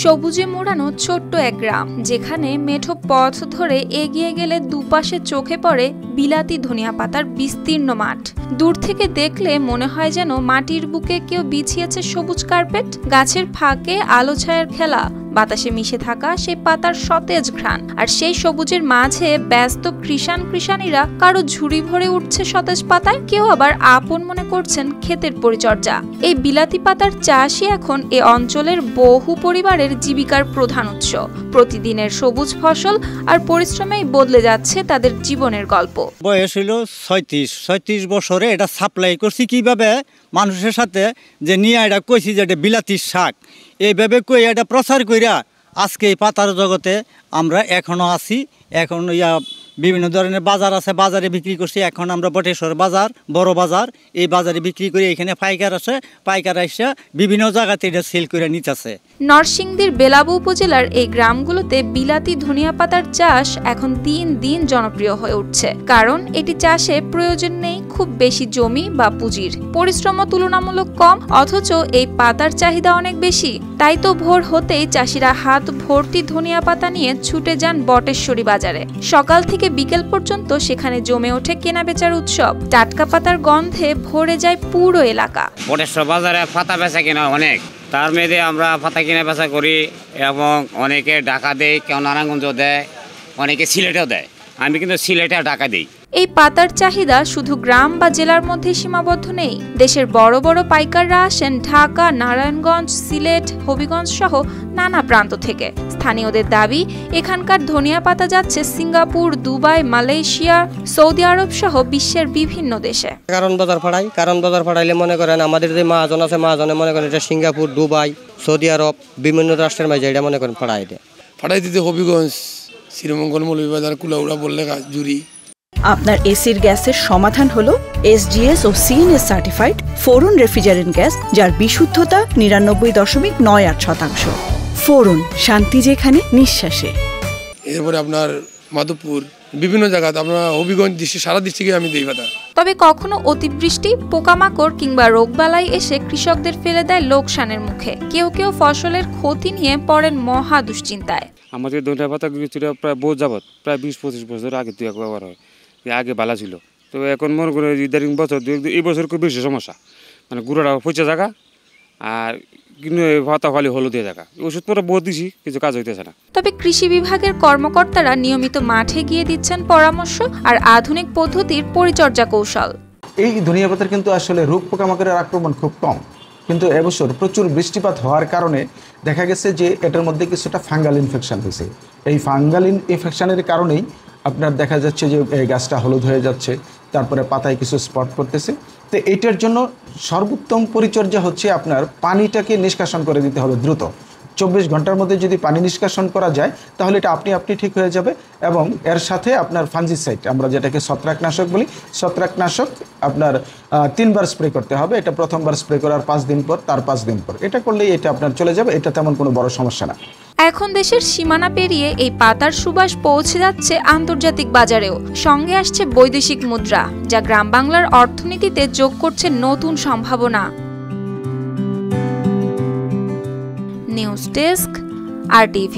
সবুজে মোড়ানো ছোট্ট এক গ্রাম, যেখানে মেঠো পথ ধরে এগিয়ে গেলে দুপাশে চোখে পড়ে বিলাতি ধনিয়া পাতার বিস্তীর্ণ মাঠ। দূর থেকে দেখলে মনে হয় যেন মাটির বুকে কেউ বিছিয়েছে সবুজ কার্পেট। গাছের ফাঁকে আলো ছায়ার খেলা, বাতাসে মিশে থাকা সেই পাতার সতেজ ঘ্রাণ, আর সেই সবুজের মাঝে ব্যস্ত কৃষাণীরা কারো ঝুড়ি ভরে উঠছে সতেজ পাতায়, কেউ আবার আপন মনে করছেন ক্ষেতের পরিচর্যা। এই বিলাতি পাতার চাষই এখন এ অঞ্চলের বহু পরিবারের জীবিকার প্রধান উৎস। প্রতিদিনের সবুজ ফসল আর পরিশ্রমেই বদলে যাচ্ছে তাদের জীবনের গল্প। বয়স হইল 36 বছরে এটা সাপ্লাই করছি কিভাবে মানুষের সাথে, যে নিয়ে এটা কইছি যে এটা বিলাতির শাক, এইভাবে কই এটা প্রচার কইরা আজকে এই পাতার জগতে আমরা এখনো আছি। এখন বিভিন্ন ধরনের বাজার আছে, বাজারে বিক্রি করছি। এখন আমরা বটেশ্বর বাজার, বড় বাজার, এই বাজারে বিক্রি করি। এখানে পাইকার আসে, পাইকার এসে বিভিন্ন জায়গাতে এটা সেল করে নিতেছে। নরসিংদীর বেলাবু উপজেলার এই গ্রামগুলোতে বিলাতি ধনিয়া পাতার চাষ এখন দিন দিন জনপ্রিয় হয়ে উঠছে, কারণ এটি চাষে প্রয়োজন নেই খুব বেশি জমি বা পুঁজির, পরিশ্রমও তুলনামূলক কম, অথচ এই পাতার চাহিদা অনেক বেশি। তাই তো ভোর হতেই চাষিরা হাত ভর্তি ধনিয়া পাতা নিয়ে ছুটে যান বটেশ্বরী বাজারে। সকাল থেকে বিকেল পর্যন্ত সেখানে জমে ওঠে কেনাবেচার উৎসব। টাটকা পাতার গন্ধে ভরে যায় পুরো এলাকা। বটেশ্বর বাজারে পাতা বেচা কেনা অনেক, তার মেয়েদের আমরা পাতা কেনা বেচা করি এবং অনেকে ঢাকা দেয়, কেউ নারায়ণগঞ্জ দেয়, অনেকে সিলেটেও দেয়। আমি কিন্তু সিলেটে ঢাকা দিই। এই পাতার চাহিদা শুধু গ্রাম বা জেলার মধ্যে সীমাবদ্ধ নেই। দেশের বড় বড় পাইকাররা আসেন ঢাকা, নারায়ণগঞ্জ, সিলেট, হবিগঞ্জ সহ নানা প্রান্ত থেকে। স্থানীয়দের দাবি, এখানকার ধনিয়া পাতা যাচ্ছে সিঙ্গাপুর, দুবাই, মালয়েশিয়া, সৌদি আরব সহ বিশ্বের বিভিন্ন দেশে। কারণ বাজার ফাড়াইলে মনে করেন আমাদের যে মহাজন আছে, মহাজনে মনে করেন এটা সিঙ্গাপুর, দুবাই, সৌদি আরব, বিভিন্ন রাষ্ট্রের মাঝে এটা মনে করেন ফাড়াই দিতে হবিগঞ্জ, শ্রীমঙ্গল, মৌলভীবাজার, কুলাউড়া, বললে জুড়ি। আপনার এসির গ্যাসের সমাধান হলো SGS ও CNS সার্টিফাইড ফোরন রেফ্রিজারেন্ট গ্যাস, যার বিশুদ্ধতা 99.98%। ফোরন, শান্তি যেখানে, নিঃশ্বাসে। এরপরে আপনার মাধবপুর, বিভিন্ন জায়গাতে আপনার হবিগঞ্জ, সারা ডিস্ট্রিক্টে আমি দিই পাতা। তবে কখনো অতিবৃষ্টি, পোকামাকড় কিংবা রোগবালাই এসে কৃষকদের ফেলে দেয় লোকসানের মুখে। কেউ কেউ ফসলের ক্ষতি নিয়ে পড়েন মহা দুশ্চিন্তায়। আমাদের ধনিয়া পাতা প্রায় বহু যাবত, প্রায় 20-25 বছর আগে তুই ব্যবহার হয়, আগে ভালো ছিল। তো এখন মনে করে ইদারিং বছর এই বছর খুব বেশি সমস্যা, মানে গুঁড়োটা পচে জায়গা আর কিন্তু পাতা খালি হলুদে জায়গা। ওষুধ পরে বহুত দিছি, কিছু কাজ হইতেছে না। তবে কৃষি বিভাগের কর্মকর্তারা নিয়মিত মাঠে গিয়ে দিচ্ছেন পরামর্শ আর আধুনিক পদ্ধতির পরিচর্যা কৌশল। এই ধনিয়া পাতার কিন্তু আসলে রোগ পোকামাকড়ের আক্রমণ খুব কম, কিন্তু এবছর প্রচুর বৃষ্টিপাত হওয়ার কারণে দেখা গেছে যে এটার মধ্যে কিছুটা ফাঙ্গাল ইনফেকশন হয়েছে। এই ফাঙ্গাল ইনফেকশনের কারণেই আপনার দেখা যাচ্ছে যে এই গাছটা হলুদ হয়ে যাচ্ছে, তারপরে পাতায় কিছু স্পট করতেছে। তো এইটার জন্য সর্বোত্তম পরিচর্যা হচ্ছে আপনার পানিটাকে নিষ্কাশন করে দিতে হবে দ্রুত। 24 ঘন্টার মধ্যে যদি পানি নিষ্কাশন করা যায় তাহলে এটা আপনি ঠিক হয়ে যাবে। এবং এর সাথে আপনার ফাঞ্জিসাইড, আমরা যেটাকে ছত্রাকনাশক বলি, ছত্রাকনাশক আপনার 3 বার স্প্রে করতে হবে। এটা প্রথমবার স্প্রে করার 5 দিন পর, তার 5 দিন পর, এটা করলেই এটা আপনার চলে যাবে। এটা তেমন কোনো বড় সমস্যা না। এখন দেশের সীমানা পেরিয়ে এই পাতার সুবাস পৌঁছে যাচ্ছে আন্তর্জাতিক বাজারেও। সঙ্গে আসছে বৈদেশিক মুদ্রা, যা গ্রাম বাংলার অর্থনীতিতে যোগ করছে নতুন সম্ভাবনা। News desk, RTV।